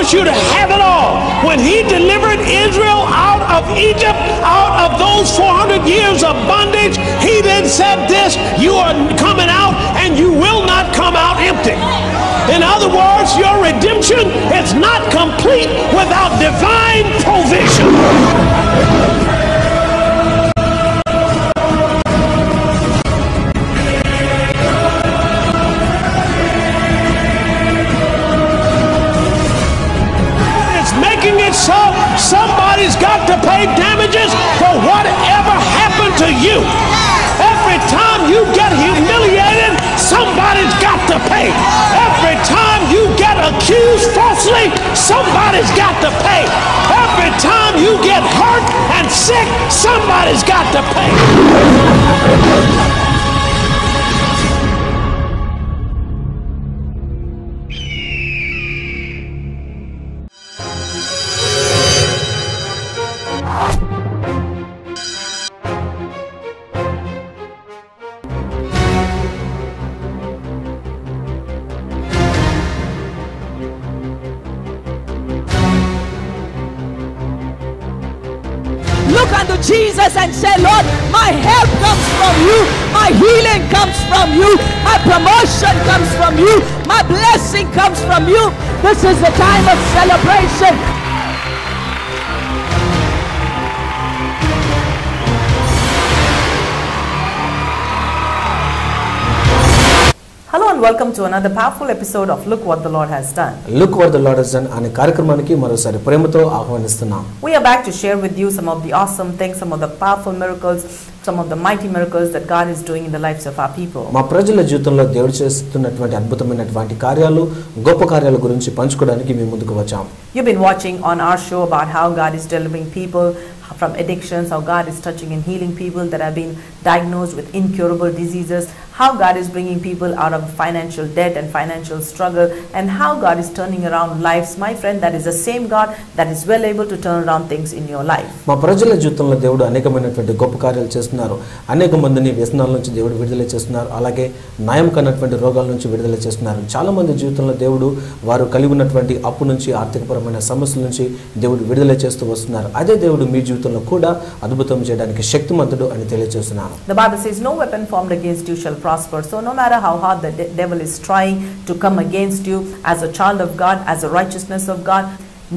want you to have it all. When he delivered Israel out of Egypt, out of those 400 years of bondage, he then said this, you are coming out and you will not come out empty. In other words, your redemption is not complete without divine provision. So somebody's got to pay damages for whatever happened to you. Every time you get humiliated, somebody's got to pay. Every time you get accused falsely, somebody's got to pay. Every time you get hurt and sick, somebody's got to pay. Look unto Jesus and say, Lord, my help comes from you, my healing comes from you, my promotion comes from you, my blessing comes from you. This is the time of celebration. Hello and welcome to another powerful episode of Look What the Lord Has Done. Look What the Lord Has Done అనే కార్యక్రమానికి మరోసారి ప్రేమతో ఆహ్వానిస్తున్నాం. We are back to share with you some of the awesome things, some of the powerful miracles, some of the mighty miracles that God is doing in the lives of our people. మా ప్రజల జీవితంలో దేవుడు చేస్తున్నటువంటి అద్భుతమైనటువంటి కార్యాలు, గొప్ప కార్యాల గురించి పంచుకోవడానికి మేము ముందుకు వచ్చాం. You've been watching on our show about how God is delivering people from addictions, how God is touching and healing people that have been diagnosed with incurable diseases, how God is bringing people out of financial debt and financial struggle, and how God is turning around lives. My friend, that is the same God that is well able to turn around things in your life. మా ప్రజల జీవితంలో దేవుడు అనేకమైనటువంటి గొప్ప కార్యాలు చేస్తున్నారు. అనేక మందిని వ్యసనాల నుంచి దేవుడు విడుదల చేస్తున్నారు. అలాగే నయం కానటువంటి రోగాల నుంచి విడుదల చేస్తున్నారు. చాలా మంది జీవితంలో దేవుడు వారు కలిగి ఉన్నటువంటి అప్పు నుంచి, ఆర్థికపరమైన సమస్యల నుంచి దేవుడు విడుదల చేస్తూ వస్తున్నారు. అదే దేవుడు మీ జీవితంలో కూడా అద్భుతం చేయడానికి శక్తిమంతుడు అని తెలియజేస్తున్నాను. The Bible says no weapon formed against you shall prosper. So no matter how hard the devil is trying to come against you, as a child of God, as a righteousness of God,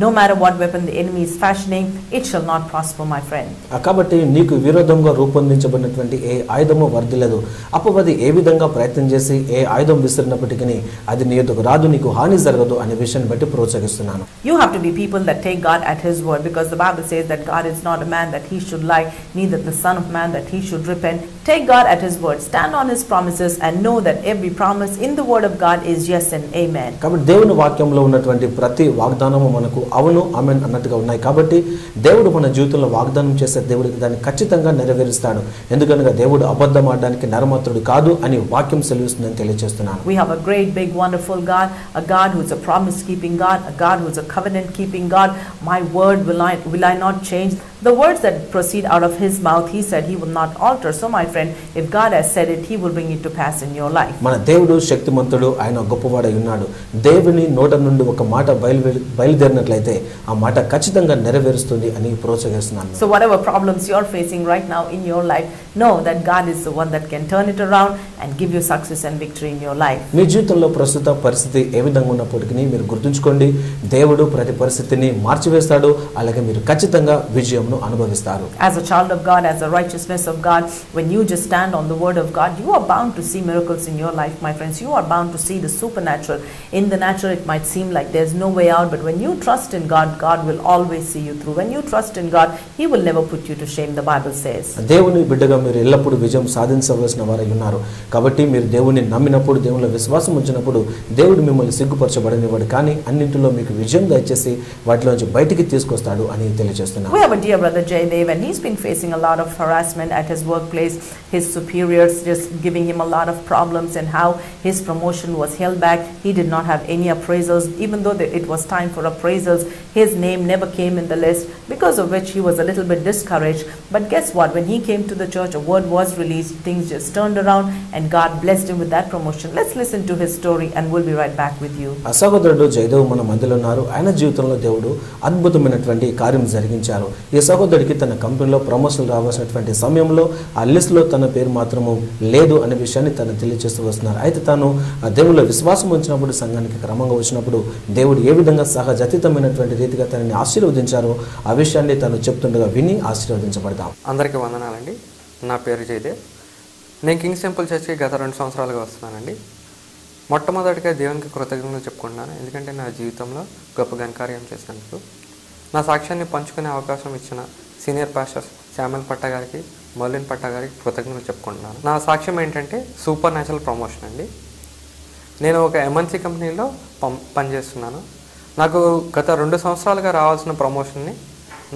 no matter what weapon the enemy is fashioning, it shall not prosper, my friend. కాబట్టి నీకు విరోధంగా రూపొందించబడినటువంటి ఏ ఆయుధము వర్ధిల్లదు. అపవాది ఏ విధంగా ప్రయత్నం చేసి ఏ ఆయుధం విసిరినప్పటికీ అది నీ యొద్దకు రాదు, నీకు హాని జరగదు అనే విషయాన్ని బట్టి ప్రోత్సహిస్తున్నాను. You have to be people that take God at his word, because the Bible says that God is not a man that he should lie, neither the son of man that he should repent. Take God at his word, stand on his promises, and know that every promise in the word of God is yes and amen. కాబట్టి దేవుని వాక్యంలో ఉన్నటువంటి ప్రతి వాగ్దానము మనకు అవును ఆమేన్ అన్నట్టుగా ఉన్నాయి. కాబట్టి దేవుడు మన జీవితంలో వాగ్దానం చేసే దేవుడికి దాన్ని ఖచ్చితంగా నెరవేరుస్తాడు. ఎందుకనగా దేవుడు అబద్ధం ఆడడానికి నరమాత్రుడు కాదు అని వాక్యం సెలవిస్తుందని తెలియజేస్తున్నాను. We have a great, big, wonderful God, a God who is a promise-keeping God, a God who is a covenant-keeping God. My word will I not change. The words that proceed out of his mouth, he said he will not alter. So my friend, if God has said it, he will bring it to pass in your life. మన దేవుడు శక్తిమంతుడు, ఆయన గొప్పవాడై ఉన్నాడు. దేవుని నోట నుండి ఒక మాట బయలుదేరినట్లయితే ఆ మాట ఖచ్చితంగా నెరవేరుస్తుంది అని ప్రోత్సహిస్తున్నాను. So whatever problems you are facing right now in your life, know that God is the one that can turn it around and give you success and victory in your life. మీ జీవితంలో ప్రస్తుత పరిస్థితి ఏ విధంగా ఉన్నప్పటికీ మీరు గుర్తుంచుకోండి, దేవుడు ప్రతి పరిస్థితిని మార్చివేస్తాడు. అలాగే మీరు ఖచ్చితంగా విజయం అనుభవిస్తారు. As a child of God, as a righteousness of God, when you just stand on the word of God, you are bound to see miracles in your life, my friends. You are bound to see the supernatural. In the natural, it might seem like there's no way out, but when you trust in God, God will always see you through. When you trust in God, he will never put you to shame, the Bible says. దేవుని బిడ్డగా మీరు ఎల్లప్పుడూ విజయం సాధించవలసిన వారై ఉన్నారు. కాబట్టి మీరు దేవుని నమ్మినప్పుడు, దేవునిలో విశ్వాసం ఉంచినప్పుడు దేవుడు మిమ్మల్ని సిగ్గుపరచబడనివ్వడు, కానీ అన్నింటిలో మీకు విజయం దయచేసి వాటిలోంచి బయటికి తీసుకొస్తాడు అని తెలియజేస్తున్నాను. We have a dear brother Jaydev, and he's been facing a lot of harassment at his workplace. His superiors just giving him a lot of problems, and how his promotion was held back. He did not have any appraisals, even though it was time for appraisals. His name never came in the list, because of which he was a little bit discouraged. But guess what? When he came to the church, church, a word was released, things just turned around, and God blessed him with that promotion. Let's listen to his story and we'll be right back with you. ఆ సహోదరుడు జయదేవ్ మన మధ్యలో ఉన్నారు. ఆయన జీవితంలో దేవుడు అద్భుతమైనటువంటి కార్యం జరిగించారు. ఈ సహోదరుడికి తన కంపెనీలో ప్రమోషన్ రావాల్సినటువంటి సమయంలో ఆ లిస్టులో తన పేరు మాత్రము లేదు అనే విషయాన్ని తను తెలియజేస్తూ వస్తున్నారు. అయితే తాను దేవుళ్ళ విశ్వాసం ఉంచినప్పుడు, సంఘానికి క్రమంగా వచ్చినప్పుడు దేవుడు ఏ విధంగా సహజాతీతమైనటువంటి రీతిగా తనని ఆశీర్వదించారో ఆ విషయాన్ని తను చెప్తుండగా విని ఆశీర్వదించబడతాం. అందరికీ వందనాలండి. నా పేరు జయదేవ్. నేను కింగ్స్ టెంపుల్ చర్చ్కి గత 2 సంవత్సరాలుగా వస్తున్నానండి. మొట్టమొదటిగా దేవునికి కృతజ్ఞతలు చెప్పుకుంటున్నాను, ఎందుకంటే నా జీవితంలో గొప్ప ఘనకార్యం చేసినందుకు. నా సాక్ష్యాన్ని పంచుకునే అవకాశం ఇచ్చిన సీనియర్ పాస్టర్స్ శామ్యుల్ పట్ట గారికి, మర్లిన్ పట్ట గారికి కృతజ్ఞతలు చెప్పుకుంటున్నాను. నా సాక్ష్యం ఏంటంటే సూపర్ న్యాచురల్ ప్రమోషన్ అండి. నేను ఒక ఎంఎన్సీ కంపెనీలో పనిచేస్తున్నాను. నాకు గత 2 సంవత్సరాలుగా రావాల్సిన ప్రమోషన్ని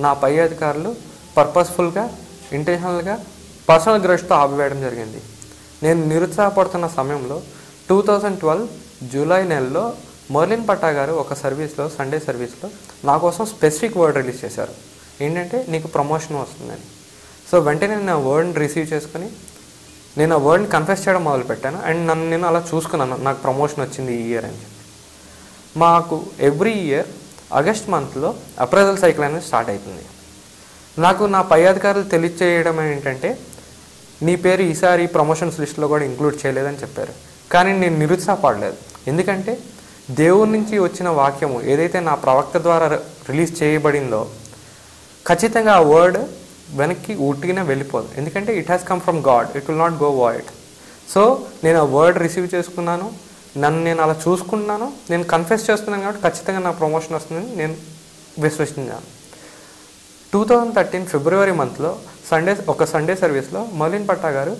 నా పై అధికారులు పర్పస్ఫుల్గా, ఇంటెన్షనల్గా, పర్సనల్ గ్రడ్జ్తో ఆపివేయడం జరిగింది. నేను నిరుత్సాహపడుతున్న సమయంలో 2012 జూలై నెలలో మర్లిన్ పట్టా గారు ఒక సర్వీస్లో, సండే సర్వీస్లో నా కోసం స్పెసిఫిక్ వర్డ్ రిలీజ్ చేశారు. ఏంటంటే నీకు ప్రమోషన్ వస్తుందని. సో వెంటనే నేను ఆ వర్డ్ని రిసీవ్ చేసుకుని నేను ఆ వర్డ్ని కన్ఫెస్ చేయడం మొదలుపెట్టాను. అండ్ నేను అలా చూసుకున్నాను, నాకు ప్రమోషన్ వచ్చింది ఈ ఇయర్ అని చెప్పి. మాకు ఎవ్రీ ఇయర్ ఆగస్ట్ మంత్లో అప్రైజల్ సైకిల్ అనేది స్టార్ట్ అవుతుంది. నాకు నా పై అధికారులు తెలియచేయడం ఏంటంటే నీ పేరు ఈసారి ప్రమోషన్స్ లిస్ట్లో కూడా ఇంక్లూడ్ చేయలేదని చెప్పారు. కానీ నేను నిరుత్సాహపడలేదు, ఎందుకంటే దేవుడి నుంచి వచ్చిన వాక్యము ఏదైతే నా ప్రవక్త ద్వారా రిలీజ్ చేయబడిందో ఖచ్చితంగా ఆ వర్డ్ వెనక్కి ఉట్టిగానే వెళ్ళిపోదు, ఎందుకంటే it has come from God, it will not go void. So నేను ఆ వర్డ్ రిసీవ్ చేసుకున్నాను, నేను అలా చూసుకున్నాను, నేను కన్ఫెస్ చేస్తున్నాను కాబట్టి ఖచ్చితంగా నా ప్రమోషన్ వస్తుందని నేను విశ్వసించాను. 2013 ఫిబ్రవరి మంత్లో ఒక సండే సర్వీస్లో మర్లిన్ పట్టా గారు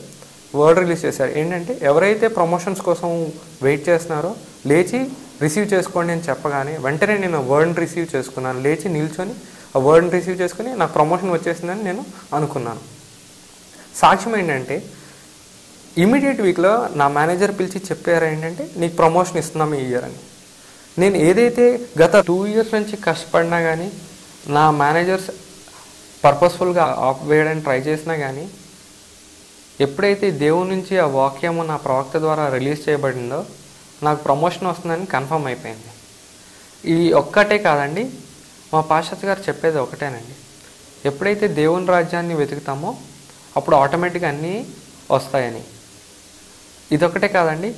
వర్డ్ రిలీజ్ చేశారు. ఏంటంటే ఎవరైతే ప్రమోషన్స్ కోసం వెయిట్ చేస్తున్నారో లేచి రిసీవ్ చేసుకోండి అని చెప్పగానే వెంటనే నేను ఆ వర్డ్ని రిసీవ్ చేసుకున్నాను. లేచి నిల్చొని ఆ వర్డ్ని రిసీవ్ చేసుకుని నాకు ప్రమోషన్ వచ్చేసిందని నేను అనుకున్నాను. సాక్ష్యం ఏంటంటే ఇమీడియట్ వీక్లో నా మేనేజర్ పిలిచి చెప్పారు ఏంటంటే నీకు ప్రమోషన్ ఇస్తున్నాం ఈ ఇయర్ అని. నేను ఏదైతే గత 2 ఇయర్స్ నుంచి కష్టపడినా కానీ, నా మేనేజర్స్ పర్పస్ఫుల్గా ఆఫ్ వేయడానికి ట్రై చేసినా కానీ, ఎప్పుడైతే దేవుడి నుంచి ఆ వాక్యము నా ప్రవక్త ద్వారా రిలీజ్ చేయబడిందో నాకు ప్రమోషన్ వస్తుందని కన్ఫర్మ్ అయిపోయింది. ఈ ఒక్కటే కాదండి, మా పాస్టర్ గారు చెప్పేది ఒకటేనండి, ఎప్పుడైతే దేవుని రాజ్యాన్ని వెతుకుతామో అప్పుడు ఆటోమేటిక్గా అన్నీ వస్తాయని. ఇదొకటే కాదండి,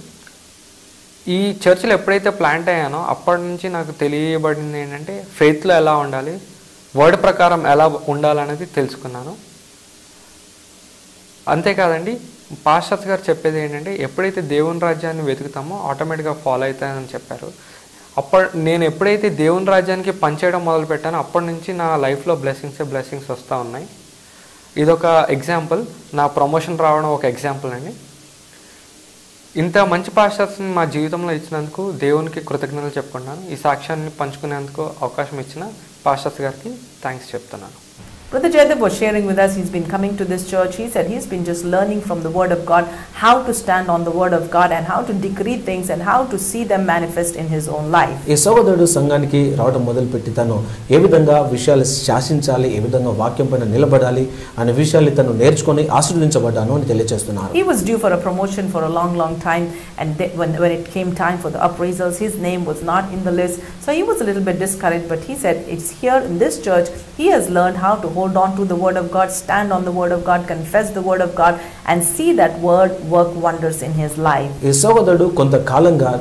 ఈ చర్చిలో ఎప్పుడైతే ప్లాంట్ అయ్యానో అప్పటి నుంచి నాకు తెలియబడింది ఏంటంటే ఫెయిత్లో ఎలా ఉండాలి, వర్డ్ ప్రకారం ఎలా ఉండాలనేది తెలుసుకున్నాను. అంతేకాదండి, పాస్టర్స్ గారు చెప్పేది ఏంటంటే ఎప్పుడైతే దేవుని రాజ్యాన్ని వెతుకుతామో ఆటోమేటిక్గా ఫాలో అవుతాయని చెప్పారు. నేను ఎప్పుడైతే దేవుని రాజ్యానికి పనిచేయడం మొదలుపెట్టానో అప్పటి నుంచి నా లైఫ్లో బ్లెస్సింగ్స్ వస్తూ ఉన్నాయి. ఇదొక ఎగ్జాంపుల్, నా ప్రమోషన్ రావడం ఒక ఎగ్జాంపుల్ అండి. ఇంత మంచి పాస్టర్స్ని మా జీవితంలో ఇచ్చినందుకు దేవునికి కృతజ్ఞతలు చెప్పుకున్నాను. ఈ సాక్ష్యాన్ని పంచుకునేందుకు అవకాశం ఇచ్చిన పాస్టర్స్ గారికి థ్యాంక్స్ చెప్తున్నాను. Brother Jaydev was sharing with us, he's been coming to this church. He said he's been just learning from the Word of God how to stand on the Word of God and how to decree things and how to see them manifest in his own life. ఈ సహోదరుడు సంఘానికి రావడం మొదలుపెట్టి తను ఏ విధంగా విషయాలు శాసించాలి, ఏ విధంగా వాక్యం పైన నిలబడాలి అనే విషయాలు తను నేర్చుకొని ఆశీర్వదించబడ్డాను అని తెలియజేస్తున్నారు. He was due for a promotion for a long time, and when it came time for the appraisals, his name was not in the list. So he was a little bit discouraged, but he said it's here in this church he has learned how to hold on to the Word of God, stand on the Word of God, confess the Word of God and see that Word work wonders in his life. ఈ సహోదరుడు కొంతకాలంగా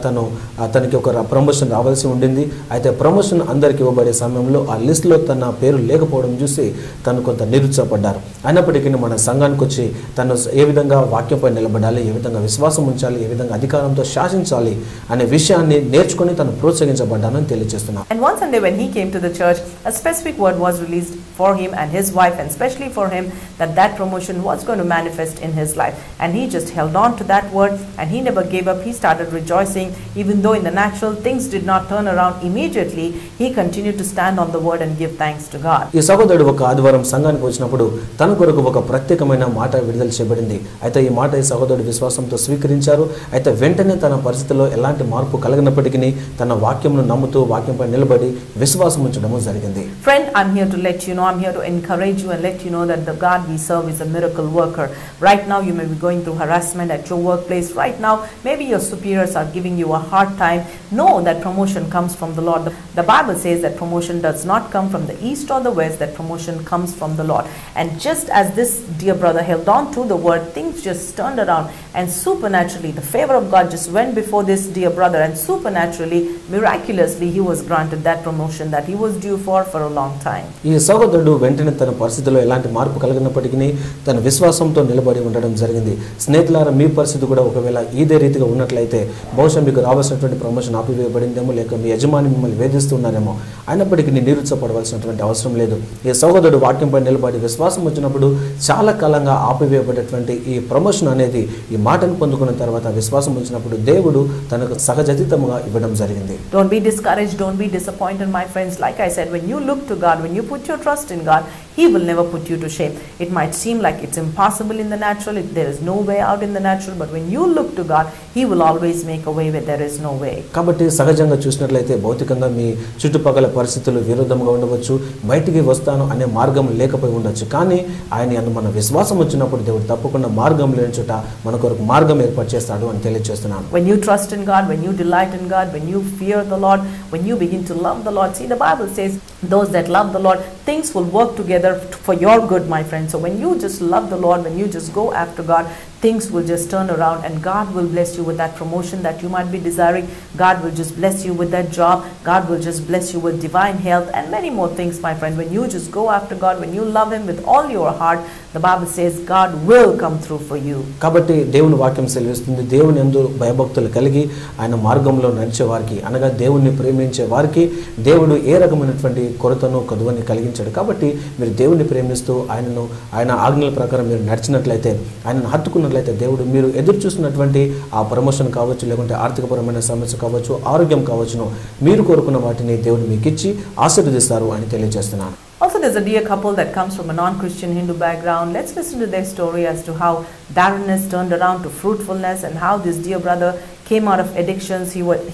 తనకి ఒక promotion రావాల్సి ఉండింది. అయితే promotion అందరికి ఇవ్వబడే సమయంలో ఆ లిస్ట్లో తన పేరు లేకపోవడం చూసి తను కొంత నిరుత్సాహపడ్డారు. అయినప్పటికీ మన సంఘానికి వచ్చి తను ఏ విధంగా వాక్యంపై నిలబడాలి, ఏ విధంగా విశ్వాసం ఉంచాలి, ఏ విధంగా అధికారంతో శాసించాలి అనే విషయాన్ని నేర్చుకొని తను ప్రోత్సహించబడ్డానని తెలియజేస్తున్నారు. And one Sunday when he came to the church, a specific word was released for him and his wife, and especially for him, that promotion was going to manifest in his life. And he just held on to that word and he never gave up. He started rejoicing even though in the natural things did not turn around immediately. He continued to stand on the word and give thanks to God. ఈ సహోదరుడు ఒక ఆదివారం సంఘానికి వచ్చినప్పుడు తన కొరకు ఒక ప్రత్యేకమైన మాట విడుదల చేయబడింది. అయితే ఈ మాట ఈ సహోదరుడు విశ్వాసంతో స్వీకరించారు. అయితే వెంటనే తన పరిస్థితిలో ఎలాంటి మార్పు కలిగినప్పటికీ తన వాక్యంను నమ్ముతూ వాక్యంపై నిలబడి విశ్వాసం ఉంచడం జరిగింది. Friend, I'm here to let you know, I'm here to encourage you and let you know that the God we serve is a miracle worker. Right now you may be going through harassment at your workplace. Right now maybe your superiors are giving you a hard time. Know that promotion comes from the Lord. The Bible says that promotion does not come from the east or the west, that promotion comes from the Lord. And just as this dear brother held on to the word, things just turned around and supernaturally the favor of God just went before this dear brother, and supernaturally, miraculously he was granted that promotion that he was due for a long time. ఈ సహోదరుడు వెంటనే తన పరిస్థితిలో ఎలాంటి మార్పు కలిగినప్పటికీ తన విశ్వాసంతో నిలబడి ఉండడం జరిగింది. స్నేహితులారా, మీ పరిస్థితి కూడా ఒకవేళ ఇదే రీతిగా ఉన్నట్లయితే బహుశా మీకు రావాల్సినటువంటి ప్రమోషన్ ఆపివేయబడిందేమో, లేక మీ యజమాని మిమ్మల్ని వేధిస్తున్నారేమో. అయినప్పటికీ నిరుత్సాహపడవలసినటువంటి అవసరం లేదు. ఈ సహోదరుడు వాక్యంపై నిలబడి విశ్వాసం వచ్చినప్పుడు చాలా కాలంగా ఆపివేయబడేటువంటి ఈ ప్రమోషన్ అనేది ఈ మాటను పొందుకున్న తర్వాత విశ్వాసం వచ్చినప్పుడు దేవుడు తనకు సహజతితముగా ఇవ్వడం జరిగింది. Don't be discouraged, don't be disappointed, my friends. Like I said, when you look to God, when you put your trust in God, He will never put you to shame. It might seem like it's impossible in the natural, there is no way out in the natural, but when you look to God, He will always make a way where there is no way. కాబట్టి సహజంగా చూసినట్లయితే భౌతికంగా మీ చుట్టుపక్కల పరిస్థితులు విరుద్ధంగా ఉండవచ్చు, బయటికి వస్తాను అనే మార్గం లేకపోయి ఉండొచ్చు. కానీ ఆయన మన విశ్వాసం వచ్చినప్పుడు దేవుడు తప్పకుండా మార్గం లేని చోట మన కొరకు మార్గం ఏర్పాటు చేస్తాడు అని తెలియజేస్తున్నాను. When you trust in God, when you delight in God, when you fear the Lord, when you begin to love the Lord, see, the Bible says those that love the Lord, things will work together for your good, my friend. So when you just love the Lord, when you just go after God, things will just turn around and God will bless you with that promotion that you might be desiring. God will just bless you with that job. God will just bless you with divine health and many more things, my friend. When you just go after God, when you love Him with all your heart, the Bible says God will come through for you. కాబట్టి దేవుని వాక్యం సెలవిస్తుంది, దేవుని యందు భయభక్తులు కలిగి ఆయన మార్గంలో నడిచే వారికి, అనగా దేవుణ్ణి ప్రేమించే వారికి దేవుడు ఏ రకమైనటువంటి కొరతను కొదువని కలిగించాడు. కాబట్టి మీరు దేవుణ్ణి ప్రేమిస్తూ ఆయన ఆజ్ఞల ప్రకారం మీరు నడిచినట్లయితే, ఆయనను హత్తుకున్నట్లయితే దేవుడు మీరు ఎదురు చూసినటువంటి ఆ ప్రమోషన్ కావచ్చు, లేకుంటే ఆర్థికపరమైన సమస్య కావచ్చు, ఆరోగ్యం కావచ్చును, మీరు కోరుకున్న వాటిని దేవుడు మీకు ఇచ్చి ఆశీర్వదిస్తారు అని తెలియజేస్తున్నాను. Also, there's a dear couple that comes from a non-Christian Hindu background. Let's listen to their story as to how barrenness turned around to fruitfulness, and how this dear brother came out of addictions.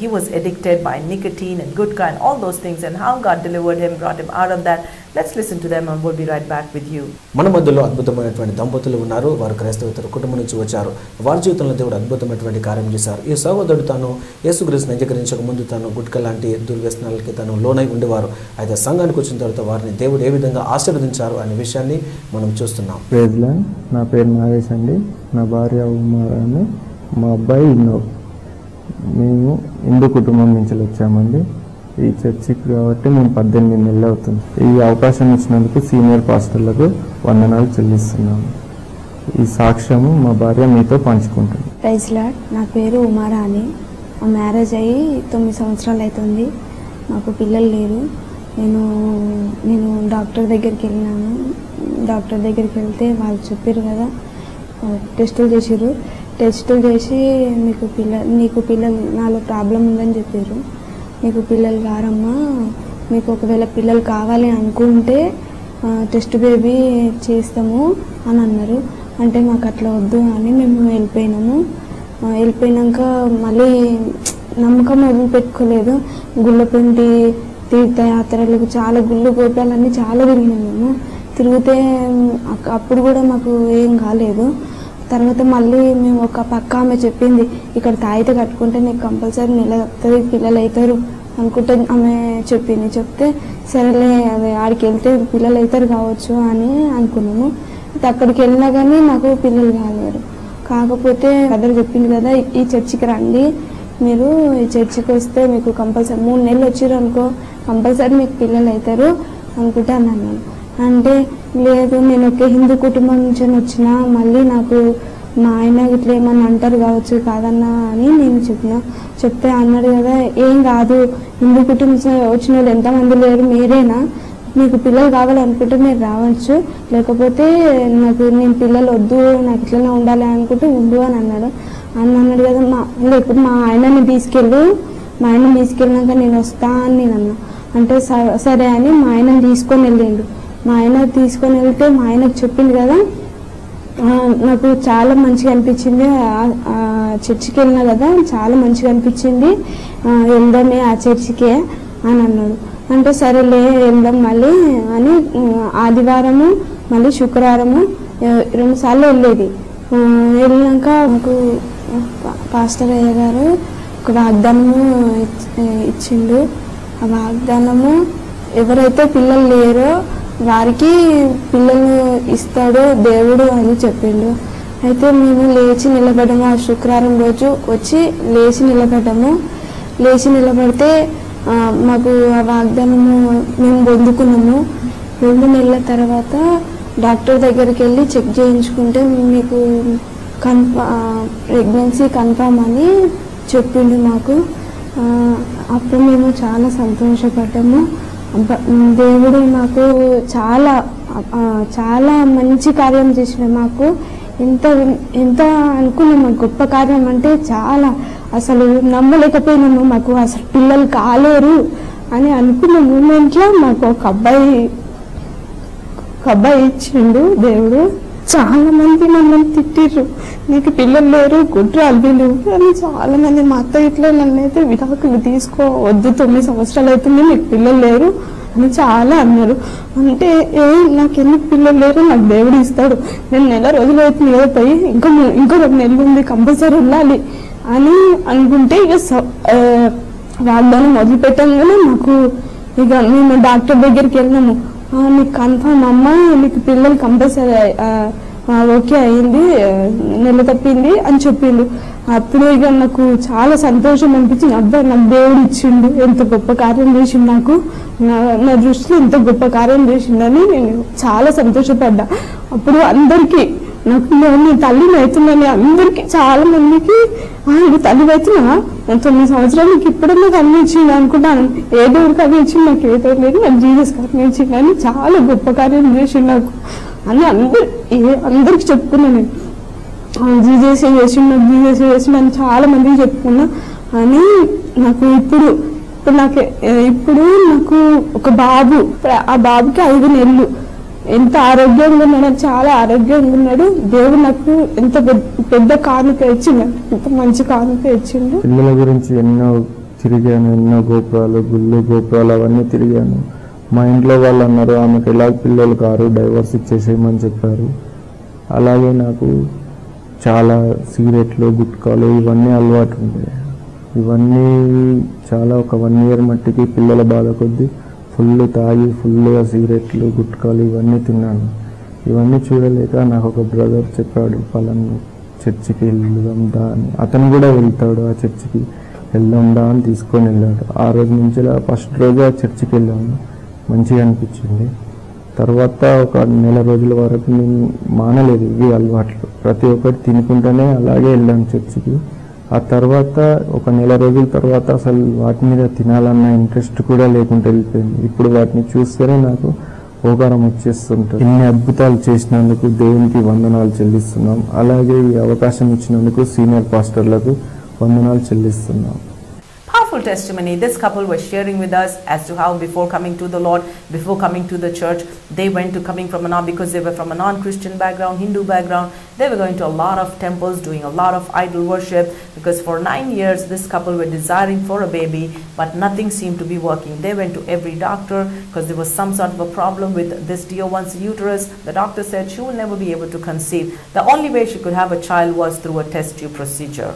He was addicted by nicotine and gutka and all those things, and how God delivered him, brought him out of that. Let's listen to them and we'll be right back with you. మన మధ్యలో అద్భుతమైనటువంటి దంపతులు ఉన్నారు. వారు క్రైస్తవేతర కుటుంబం నుంచి వచ్చారు. వారి జీవితంలో దేవుడు అద్భుతమైనటువంటి కార్యం చేశారు. ఈ సహోదరుడు తాను యేసుక్రీస్తుని అంగీకరించక ముందు తాను గుట్క లాంటి దుర్వ్యసనాలకి తాను లోనై ఉండేవారు. అయితే సంఘానికి వచ్చిన తర్వాత వారిని దేవుడు ఏ విధంగా ఆశీర్వదించారు అనే విషయాన్ని మనం చూస్తున్నాం. Praise lord. నా పేరు నాగేష్ అండి. నా భార్య ఉమారాణి, మా అబ్బాయి ఇన్నో. మేము హిందూ కుటుంబం నుంచి వచ్చామండి. ఈ చర్చికి కాబట్టి మేము 18 నెలలు అవుతుంది. ఈ అవకాశం ఇచ్చినందుకు సీనియర్ పాస్టర్లకు వందనాలు చెల్లిస్తున్నాము. ఈ సాక్ష్యము మా భార్య మీతో పంచుకుంటుంది. Praise lord. నా పేరు ఉమారాణి. మా మ్యారేజ్ అయ్యి 9 సంవత్సరాలు అవుతుంది. నాకు పిల్లలు లేరు. నేను డాక్టర్ దగ్గరికి వెళ్ళినాను. డాక్టర్ దగ్గరికి వెళ్తే వాళ్ళు చెప్పారు కదా, టెస్టులు చేసిర్రు. టెస్టులు చేసి నీకు పిల్లలు నాలో ప్రాబ్లం ఉందని చెప్పారు. మీకు పిల్లలు కారమ్మా, మీకు ఒకవేళ పిల్లలు కావాలి అనుకుంటే టెస్ట్ బేబీ చేస్తాము అని అన్నారు. అంటే మాకు అట్లా వద్దు అని మేము వెళ్ళిపోయినాము. వెళ్ళిపోయినాక మళ్ళీ నమ్మకం వదిలిపెట్టుకోలేదు. గుళ్ళపిండి తీర్థయాత్రలకు చాలా గుళ్ళు గోపురాలన్నీ చాలా తిరిగినాము. మేము తిరిగితే అప్పుడు కూడా మాకు ఏం కాలేదు. తర్వాత మళ్ళీ మేము ఒక పక్క ఆమె చెప్పింది, ఇక్కడ తాయితే కట్టుకుంటే నీకు కంపల్సరీ నెల వస్తుంది, పిల్లలు అవుతారు అనుకుంటే ఆమె చెప్పింది. చెప్తే సరేలే, అది ఆడికి వెళ్తే పిల్లలు అవుతారు కావచ్చు అని అనుకున్నాము. అక్కడికి వెళ్ళినా కానీ నాకు పిల్లలు కాలేరు. కాకపోతే బ్రదర్ చెప్పింది కదా, ఈ చర్చికి రండి, మీరు ఈ చర్చికి వస్తే మీకు కంపల్సరీ 3 నెలలు వచ్చారు అనుకో, కంపల్సరీ మీకు పిల్లలు అవుతారు అనుకుంటే అన్నాను. అంటే లేదు, నేను ఒక హిందూ కుటుంబం నుంచి వచ్చిన, మళ్ళీ నాకు మా ఆయన ఇట్లా ఏమన్నా అంటారు కావచ్చు కాదన్నా అని నేను చెప్తే అన్నాడు కదా, ఏం కాదు, హిందూ కుటుంబం వచ్చిన వాళ్ళు ఎంతమంది లేరు, మీరేనా, మీకు పిల్లలు కావాలనుకుంటే మీరు రావచ్చు, లేకపోతే నేను పిల్లలు వద్దు, నాకు ఇట్లనే ఉండాలి అనుకుంటే ఉండు అని అన్నాడు కదా. లేకపోతే మా ఆయనని తీసుకెళ్ళినాక నేను వస్తా అని నేను అన్నా. అంటే సరే అని మా ఆయనని తీసుకొని వెళ్ళిండు. మా ఆయన తీసుకొని వెళ్తే మా ఆయనకు చెప్పింది కదా, నాకు చాలా మంచిగా అనిపించింది, చర్చికి వెళ్ళినా కదా చాలా మంచిగా అనిపించింది, వెళ్దామే ఆ చర్చికే అని అన్నాడు. అంటే సరేలే వెళ్దాం మళ్ళీ అని ఆదివారము మళ్ళీ శుక్రవారము 2 సార్లు వెళ్ళేది. వెళ్ళినాక నాకు పాస్టర్ అయ్య గారు ఒక వాగ్దానము ఇచ్చిండు. ఆ వాగ్దానము ఎవరైతే పిల్లలు లేరో వారికి పిల్లలు ఇస్తాడు దేవుడు అని చెప్పిండు. అయితే మేము లేచి నిలబడ్డాము. ఆ శుక్రవారం రోజు వచ్చి లేచి నిలబడితే మాకు ఆ వాగ్దానము మేము పొందుకున్నాము. 2 నెలల తర్వాత డాక్టర్ దగ్గరికి వెళ్ళి చెక్ చేయించుకుంటే మీకు ప్రెగ్నెన్సీ కన్ఫామ్ అని చెప్పిండు మాకు. అప్పుడు మేము చాలా సంతోషపడ్డాము. దేవుడు మాకు చాలా చాలా మంచి కార్యం చేసినాడు. మాకు ఎంత అనుకున్నాము, గొప్ప కార్యం అంటే చాలా అసలు నమ్మలేకపోయినాము. మాకు అసలు పిల్లలు కాలేరు అని అనుకున్న మూమెంట్లో మాకు ఒక అబ్బాయి ఇచ్చిండు దేవుడు. చాలా మంది మమ్మల్ని తిట్టిర్రు, నీకు పిల్లలు లేరు, గుడ్రాలు వీళ్ళు అని చాలా మంది. మా అత్త ఇట్లా నన్ను అయితే విడాకులు తీసుకోవద్దు, 9 సంవత్సరాలు అవుతుంది, నీకు పిల్లలు లేరు అని చాలా అన్నారు. అంటే నాకు ఎందుకు పిల్లలు లేరు, నాకు దేవుడు ఇస్తాడు, నేను నెల రోజులు అవుతుంది కదా పోయి ఇంకో 2 నెలలు ఉంది కంపల్సరీ వెళ్ళాలి అని అనుకుంటే ఇక వాగ్దానం మొదలుపెట్టంగానే మాకు ఇక మేము డాక్టర్ దగ్గరికి వెళ్ళినాము. నీకు కన్ఫర్మ్ అమ్మ, నీకు పిల్లలు కంపల్సరీ ఓకే అయింది, నెల తప్పింది అని చెప్పిండు. అప్పుడు ఇక నాకు చాలా సంతోషం అనిపించింది. అబ్బాయి నాకు దేవుడు ఇచ్చిండు, ఎంత గొప్ప కార్యం చేసిండు, నాకు నా దృష్టిలో ఎంత గొప్ప కార్యం చేసిండని నేను చాలా సంతోషపడ్డా. అప్పుడు అందరికీ నాకు నేను తల్లిని అవుతుందని అందరికీ చాలా మందికి నువ్వు తల్లి అవుతున్నా 9 సంవత్సరాలు నీకు ఇప్పుడన్నా కనిపించింది అనుకుంటాను. ఏ దేవుడు కనిపించింది నాకు ఏదో లేదు, నాకు జీసస్ కనిపించింది అని చాలా గొప్ప కార్యం చేసిండు నాకు అని అందరికి చెప్పుకున్నా. నేను జీసస్ చేసిండు అని చాలా మందికి చెప్పుకున్నా. అని నాకు ఇప్పుడు నాకు ఒక బాబు, ఆ బాబుకి 5 నెలలు. ఎంత ఆరోగ్యంగా ఉన్నాడు, చాలా ఆరోగ్యంగా ఉన్నాడు. దేవుడు నాకు ఎంత పెద్ద కానుక ఇచ్చిండు, ఎంత మంచి కానుక ఇచ్చిండు. పిల్లల గురించి ఎన్నో తిరిగాను, ఎన్నో గోపురాలు, గుళ్ళు, గోపురాలు అవన్నీ తిరిగాను. మా ఇంట్లో వాళ్ళు అన్నారు ఆమెకు ఎలా పిల్లలు కారు, డైవర్స్ ఇచ్చేసేయమని చెప్పారు. అలాగే నాకు చాలా సిగరెట్లు, గుట్కాలు ఇవన్నీ అలవాటు ఉంటాయి. ఇవన్నీ చాలా ఒక 1 ఇయర్ మట్టికి పిల్లల బాధ కొద్దీ ఫుల్ తాగి ఫుల్గా సిగరెట్లు, గుట్కాలు ఇవన్నీ తిన్నాను. ఇవన్నీ చూడలేక నాకు ఒక బ్రదర్ చెప్పాడు, పలానా చర్చికి వెళ్దాం దా అని. అతను కూడా వెళ్తాడు, ఆ చర్చికి వెళ్దాం దా అని తీసుకొని వెళ్ళాడు. ఆ రోజు నుంచి ఫస్ట్ రోజు ఆ చర్చికి వెళ్ళాను, మంచిగా అనిపించింది. తర్వాత ఒక నెల రోజుల వరకు నేను మానలేదు ఇవి అలవాట్లు, ప్రతి ఒక్కటి తినుకుంటూనే అలాగే వెళ్ళాను చర్చికి. ఆ తర్వాత ఒక నెల రోజుల తర్వాత అసలు వాటి మీద తినాలన్న ఇంట్రెస్ట్ కూడా లేకుండా వెళ్ళిపోయింది. ఇప్పుడు వాటిని చూస్తేనే నాకు ఓకారం వచ్చేస్తుంటుంది. ఇన్ని అద్భుతాలు చేసినందుకు దేవునికి వందనాలు చెల్లిస్తున్నాం. అలాగే ఈ అవకాశం ఇచ్చినందుకు సీనియర్ పాస్టర్లకు వందనాలు చెల్లిస్తున్నాం. Powerful testimony. This couple was sharing with us as to how before coming to the Lord, before coming to the church, they went to coming from because they were from a non-Christian background, Hindu background. They were going to a lot of temples, doing a lot of idol worship, because for 9 years this couple were desiring for a baby, but nothing seemed to be working. They went to every doctor because there was some sort of a problem with this dear one's uterus. The doctor said she will never be able to conceive. The only way she could have a child was through a test tube procedure.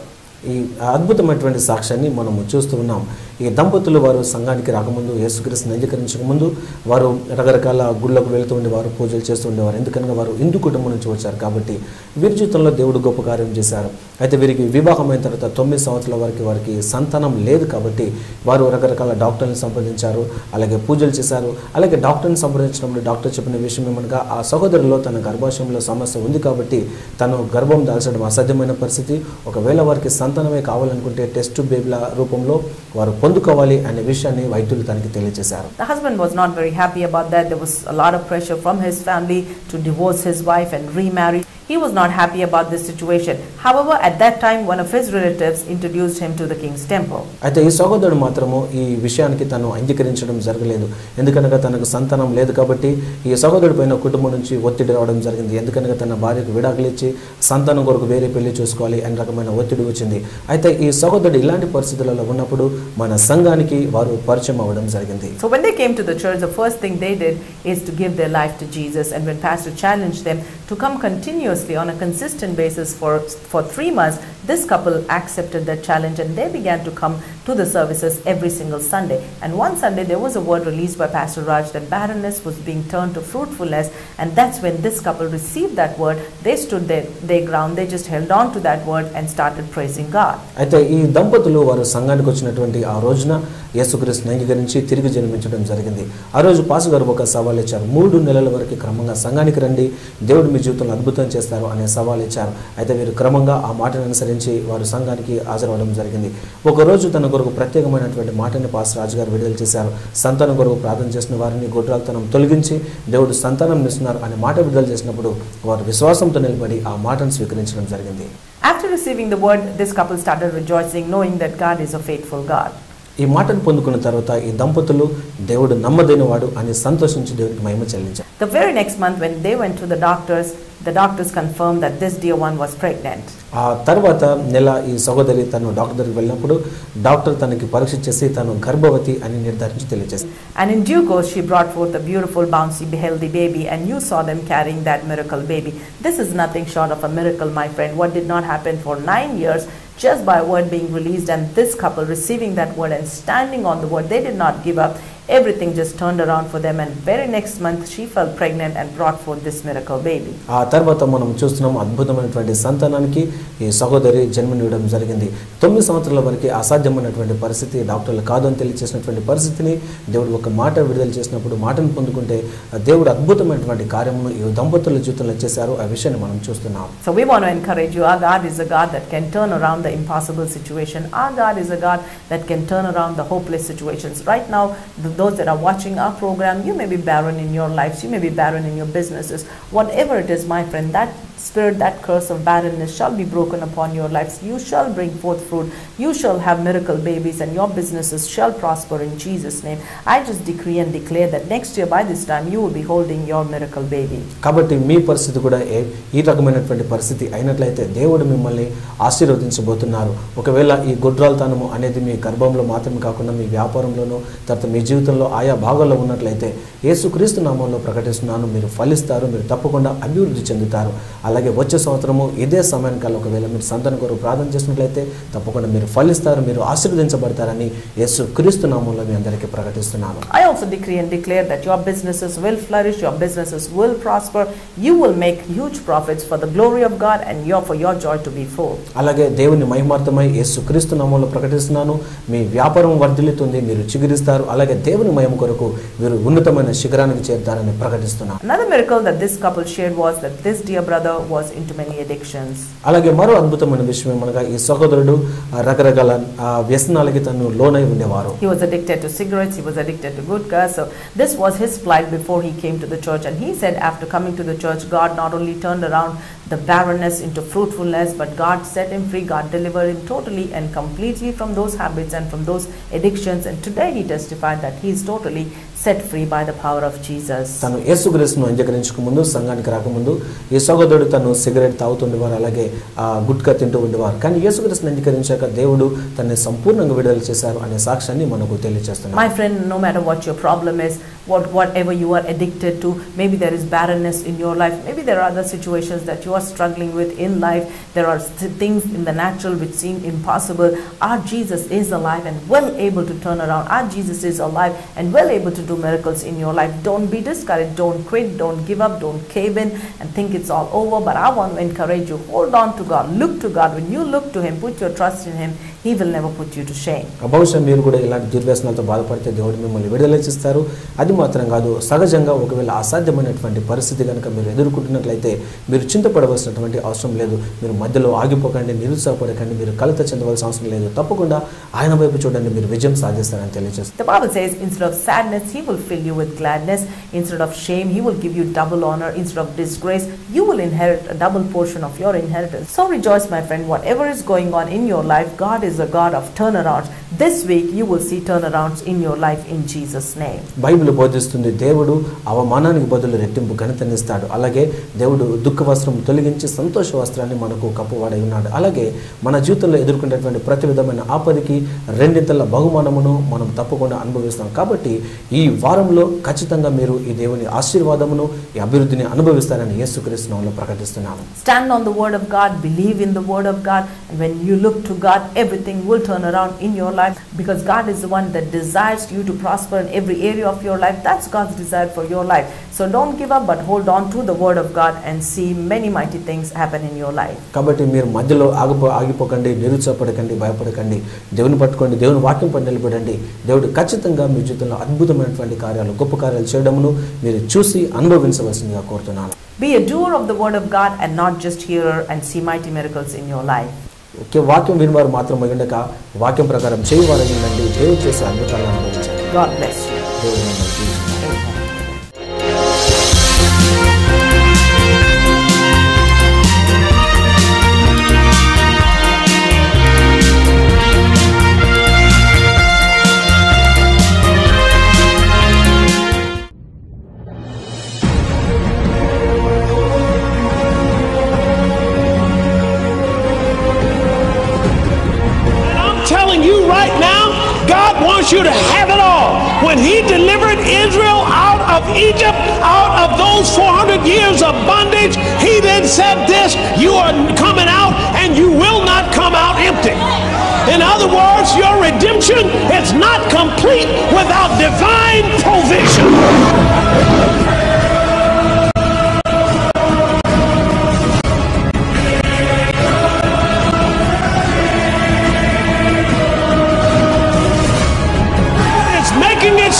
ఈ అద్భుతమైనటువంటి సాక్ష్యాన్ని మనము చూస్తూ ఉన్నాం. ఈ దంపతులు వారు సంఘానికి రాకముందు, యేసుక్రీస్తుని అంగీకరించకముందు వారు రకరకాల గుళ్ళకు వెళుతూ ఉండేవారు, పూజలు చేస్తూ ఉండేవారు. ఎందుకనగా వారు హిందూ కుటుంబం నుంచి వచ్చారు కాబట్టి వీరి జీవితంలో దేవుడు గొప్ప కార్యం చేశారు. అయితే వీరికి వివాహం అయిన తర్వాత 9 సంవత్సరాల వరకు వారికి సంతానం లేదు కాబట్టి వారు రకరకాల డాక్టర్ని సంప్రదించారు, అలాగే పూజలు చేశారు. అలాగే డాక్టర్ని సంప్రదించినప్పుడు డాక్టర్ చెప్పిన విషయం ఏమనగా ఆ సహోదరులో తన గర్భాశయంలో సమస్య ఉంది కాబట్టి తను గర్భం దాల్చడం అసాధ్యమైన పరిస్థితి. ఒకవేళ వారికి సంతానమే కావాలనుకుంటే టెస్ట్ బేబీల రూపంలో వారు పొందుకోవాలి అనే విషయాన్ని వైద్యులు తనకి తెలియజేశారు. The husband was not very happy about that. There was a lot of pressure from his family to divorce his wife and remarry. He was not happy about this situation. However, at that time, one of his relatives introduced him to the king's temple. అయితే ఈ సహోదరుడు మాత్రము ఈ విషయానికి తను అంగీకరించడం జరగలేదు. ఎందుకనగా తనకు సంతానం లేదు కాబట్టి ఈ సహోదరుడి పైన కుటుంబం నుంచి ఒత్తిడి రావడం జరిగింది. ఎందుకనగా తన భార్యకు విడాకులు ఇచ్చి సంతానం కొరకు వేరే పెళ్లి చూసుకోవాలి అనే రకమైన ఒత్తిడి వచ్చింది. అయితే ఈ సహోదరుడు ఇలాంటి పరిస్థితులలో ఉన్నప్పుడు మన సంఘానికి వారు పరిచయం అవ్వడం జరిగింది. So when they came to the church, the first thing they did is to give their life to Jesus. And when pastor challenged them to come continuously on a consistent basis for 3 months, this couple accepted that challenge and they began to come to the services every single Sunday. And one Sunday there was a word released by Pastor Raj that barrenness was being turned to fruitfulness, and that's when this couple received that word. They stood their ground, they just held on to that word and started praising God. అయితే ఈ దంపతులు వారు సంఘానికి వచ్చినటువంటి ఆ రోజున యేసుక్రీస్తుని అంగీకరించి తిరిగి జన్మించడం జరిగింది. ఆ రోజు పాస్ గారు ఒక సవాల్ ఇచ్చారు. 3 నెలల వరకు క్రమంగా సంఘానికి రండి, దేవుడు మీ జీవితంలో అద్భుతం చేస్తారు అనే సవాల్ ఇచ్చారు. అయితే వీరు క్రమంగా ఆ మాటను అనుసరించి వారు సంఘానికి హాజరవడం జరిగింది. ఒకరోజు తన కొరకు ప్రత్యేకమైనటువంటి మాటని పాస్ రాజు గారు విడుదల చేశారు. సంతానం కొరకు ప్రార్థన చేసిన వారిని గొడ్రాలతనం తొలగించి దేవుడు సంతానం ఇస్తున్నారు అనే మాట విడుదల చేసినప్పుడు వారు విశ్వాసంతో నిలబడి ఆ మాటను స్వీకరించడం జరిగింది. After receiving the word, this couple started rejoicing, knowing that God is a faithful God. ఈ మాటను పొందుకున్న తర్వాత ఈ దంపతులు దేవుడు నమ్మదైనవాడు అని సంతోషించి దేవునికి మహిమ చెల్లించారు. The very next month when they went to the doctors confirmed that this dear one was pregnant. ఆ తర్వాత నెల ఈ సహోదరి తను డాక్టర్ దగ్గరికి వెళ్ళినప్పుడు డాక్టర్ తనకి పరీక్ష చేసి తను గర్భవతి అని నిర్ధారించి తెలియజేసింది. And in due course she brought forth a beautiful, bouncy, healthy baby, and you saw them carrying that miracle baby. This is nothing short of a miracle, my friend. What did not happen for 9 years just by a word being released, and this couple receiving that word and standing on the word. They did not give up. Everything just turned around for them, and very next month she fell pregnant and brought forth this miracle baby. ఆ తర్వాత మనం చూస్తున్నాం అద్భుతమైనటువంటి సంతానానికి ఈ సహోదరి జన్మనివ్వడం జరిగింది. 9 సంవత్సరాల వరకు అసాధ్యమైనటువంటి పరిస్థితి, డాక్టర్లు కాదు అని తెలియజేసినటువంటి పరిస్థితిని దేవుడు ఒక మాట విడుదల చేసినప్పుడు మాటను పొందుకుంటే దేవుడు అద్భుతమైనటువంటి కార్యమును ఈ దంపతుల జీవితంలో చేశారు. ఆ విషయాన్ని మనం చూస్తున్నాం. So we want to encourage you. Our God is a God that can turn around the impossible situation. Our God is a God that can turn around the hopeless situations. Right now, those that are watching our program, you may be barren in your lives, you may be barren in your businesses. Whatever it is, my friend, that spirit, that curse of barrenness shall be broken upon your lives. You shall bring forth fruit. You shall have miracle babies, and your businesses shall prosper in Jesus' name. I just decree and declare that next year by this time you will be holding your miracle baby. కాబట్టి మీ పరిస్థితి కూడా ఈ రకమైనటువంటి పరిస్థితి అయినట్లయితే దేవుడు మిమ్మల్ని ఆశీర్వదించబోతున్నారు. ఒకవేళ ఈ గొడ్రాలతనము అనేది మీ గర్భంలో మాత్రమే కాకుండా మీ వ్యాపారంలోనూ తర్వాత మీ జీవితంలో ఆయా భాగాల్లో ఉన్నట్లయితే యేసుక్రీస్తు నామంలో ప్రకటిస్తున్నాను, మీరు ఫలిస్తారు, మీరు తప్పకుండా అభివృద్ధి చెందుతారు. అలాగే వచ్చే సంవత్సరము ఇదే సమయానికల్లా ఒకవేళ మీరు సంతానం కొరకు ప్రార్థన చేసినట్లయితే తప్పకుండా మీరు ఫలిస్తారు, మీరు ఆశీర్వదించబడతారని యేసుక్రీస్తు నామములో మీ అందరికీ ప్రకటిస్తున్నాను. I also decree and declare that your businesses will flourish, your businesses will prosper, you will make huge profits for the glory of God and for your joy to be full. అలాగే దేవుని మహిమార్థమై యేసుక్రీస్తు నామములో ప్రకటిస్తున్నాను, మీ వ్యాపారం వర్ధిల్లుతుంది, మీరు చిగురిస్తారు, అలాగే దేవుని మహిమ కొరకు మీరు ఉన్నతమైన శిఖరానికి చేరుతారని ప్రకటిస్తున్నాను. Another miracle that this couple shared was that this dear brother was into many addictions. అలాగే మరో అద్భుతమైన విషయం ఏమనగా ఈ సహోదరుడు రకరకాల వ్యసనాలకి తను లోనై ఉండేవారు. He was addicted to cigarettes, he was addicted to gutka. So this was his plight before he came to the church, and he said after coming to the church, God not only turned around the barrenness into fruitfulness, but God set him free. God delivered him totally and completely from those habits and from those addictions, and today he testified that he is totally set free by the power of Jesus. తను యేసుక్రీస్తును అంగీకరించక ముందు, సంఘానికి రాకముందు ఈ సహోదరుడు తను cigarette తాగుతుండేవారు, అలాగే గుట్కా తింటూ ఉండేవారు. కానీ యేసుక్రీస్తును అంగీకరించాక దేవుడు తనని సంపూర్ణంగా విడుదల చేశారు అనే సాక్ష్యాన్ని మనకు తెలియజేస్తున్నారు. My friend, no matter what your problem is, whatever you are addicted to, maybe there is barrenness in your life, maybe there are other situations that you are struggling with in life, there are things in the natural which seem impossible. Our Jesus is alive and well able to turn around. Our Jesus is alive and well able to do miracles in your life. Don't be discouraged, don't quit, don't give up, don't cave in and think it's all over. But I want to encourage you, hold on to God, look to God. When you look to Him, put your trust in Him, He will never put you to shame. బహుశా మీరు కూడా ఇలాంటి దుర్వ్యసనాలతో బాధపడితే దేవుడు మిమ్మల్ని విడుదల చేస్తారు. అది అది మాత్రం కాదు, సహజంగా ఒకవేళ అసాధ్యమైనటువంటి పరిస్థితి కనుక మీరు ఎదుర్కొంటున్నట్లయితే మీరు చింతపడవలసినటువంటి అవసరం లేదు. మీరు మధ్యలో ఆగిపోకండి, నిరుత్సాహపడకండి, మీరు కలత చెందవలసిన అవసరం లేదు. తప్పకుండా ఆయన వైపు చూడండి, మీరు విజయం సాధిస్తారని తెలియజేస్తారు. The Bible says, instead of sadness, He will fill you with gladness. Instead of shame, He will give you double honor. Instead of disgrace, you will inherit a double portion of your inheritance. So rejoice, my friend. Whatever is going on in your life, God is a God of turnarounds. This week, you will see turnarounds in your life in Jesus' name. Bible బోధిస్తుంది, దేవుడు అవమానానికి బదులు రెట్టింపు ఘనతనిస్తాడు. అలాగే దేవుడు దుఃఖ వస్త్రం తొలగించి సంతోష వస్త్రాన్ని మనకు కప్పువాడై ఉన్నాడు. అలాగే మన జీవితంలో ఎదుర్కొనేటువంటి ప్రతి విధమైన ఆపదకి రెండింతల బహుమానమును మనం తప్పకుండా అనుభవిస్తాం. కాబట్టి ఈ వారంలో ఖచ్చితంగా మీరు ఈ దేవుని ఆశీర్వాదమును, ఈ అభివృద్ధిని అనుభవిస్తారని యేసుక్రీస్తు నామములో ప్రకటిస్తున్నాను. Stand on the word of God, believe in the word of God, and when you look to God, everything will turn around in your life, because God is the one that desires you to prosper in every area of your life. That's God's desire for your life. So don't give up, but hold on to the word of God and see many mighty things happen in your life. కాబట్టి మీరు మధ్యలో ఆగిపోకండి, నిరుత్సాహపడకండి, భయపడకండి. దేవుని పట్టుకోండి, దేవుని వాక్యం పట్ల నిలబడండి. దేవుడు ఖచ్చితంగా మీ జీవితంలో అద్భుతమైనటువంటి కార్యాలు, గొప్ప కార్యాలు చేయడమును మీరు చూసి అనుభవించవలసిందిగా కోరుతున్నాను. Be a doer of the word of God and not just hearer, and see mighty miracles in your life. Okay, వాక్యం వినివారు మాత్రమే ఉండక వాక్యం ప్రకారం చేయవారు ఉండండి. దేవుడు చేసే అద్భుతాలను అనుభవించండి. God bless you. దేవుడు మిమ్మల్ని దీవించును. God wants you to have it all. When He delivered Israel out of Egypt, out of those 400 years of bondage, He then said this: you are coming out and you will not come out empty. In other words, your redemption is not complete without divine provision.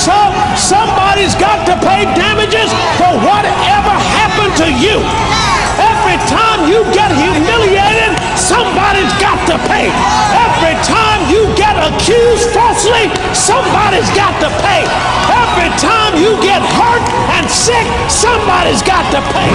So somebody's got to pay damages for whatever happened to you. Every time you get humiliated, somebody's got to pay. Every time you get accused falsely, somebody's got to pay. Every time you get hurt and sick, somebody's got to pay.